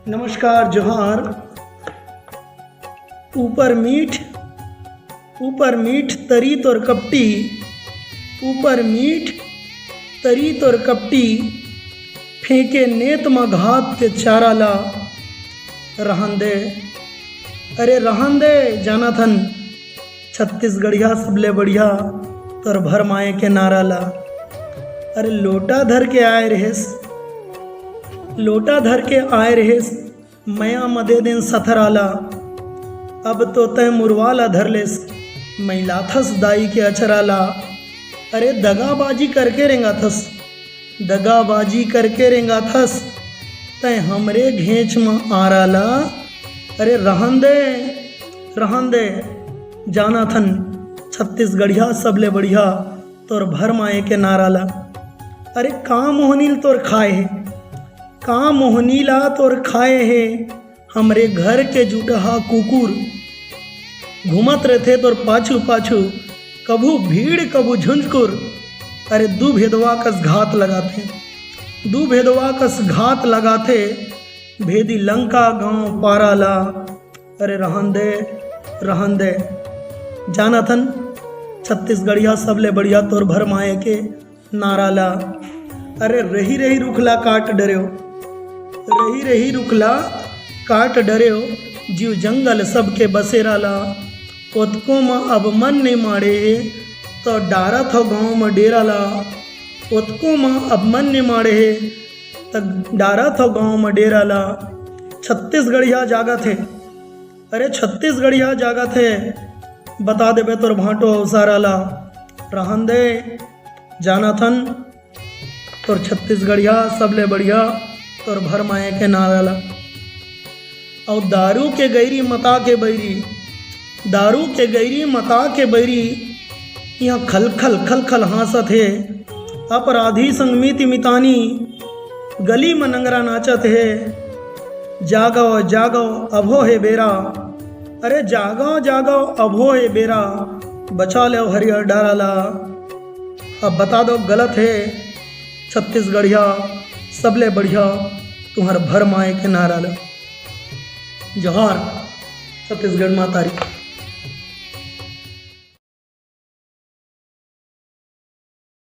नमस्कार जोहार। ऊपर मीठ तरी तोर कपटी, ऊपर मीठ तरी तोर कपटी, फेंके नेत म घात के चारा ला। रहन दे, अरे रहन दे जानाथन, छत्तीसगढ़िया सबले बढ़िया तोर भर माए के नारा ला। अरे लोटा धर के आए रहेस, लोटा धर के आए रहेस, मया मदे दिन सथराला। अब तो तय मुरवाला धर लेस, मैं लाथस दाई के अचराला। अरे दगाबाजी करके रेंगा थस, दगाबाजी करके रेंगा थस, तय हमरे घेंच में आराला। अरे रहन दे जानाथन, छत्तीसगढ़िया सबले बढ़िया तोर भर माए के नाराला। अरे का मोहनील तोर खाए है, का मोहनीला तोर खाए है, हमरे घर के जुटहा कुकुर घूमत रहते तोर पाछू पाछू, कभू भीड़ कभू झुंझकुर। अरे दू भेदवा कस घात लगाते, दू भेदवा कस घात लगाते, भेदी लंका गांव पाराला। अरे रहन दे जानाथन, छत्तीसगढ़िया सबले बढ़िया तोर भर माए के नाराला। अरे रही रही रुखला काट डर्यो, रही रही रुखला काट डर्यो, जीव जंगल सबके बसेराला। ओतको में अब मन नहीं मारे तो डारा था गाँव में डेराला। ओतको में अब मन नहीं मारे तो डारा था गाँव में डेराला। छत्तीसगढ़िया जागा थे, अरे छत्तीसगढ़िया जागा थे, बता देबे तोर भाटो अवसाराला। रहन दे जानाथन, तोर छत्तीसगढ़िया सबले बढ़िया तोर भर माए के नाराला। और दारू के गैरी मता के बैरी, दारू के गैरी मता के बैरी, यहाँ खल खल हंसत है। अपराधी संग मिति मितानी, गली में नंगरा नाचत है। जागो जागो अभो है बेरा, अरे जागो जागो अभो है बेरा, बचा ले हरियर डाराला। अब बता दो गलत है, छत्तीसगढ़िया सबले बढ़िया तुम्हार भर माए के नारा ला। जोहार छत्तीसगढ़ मातारी।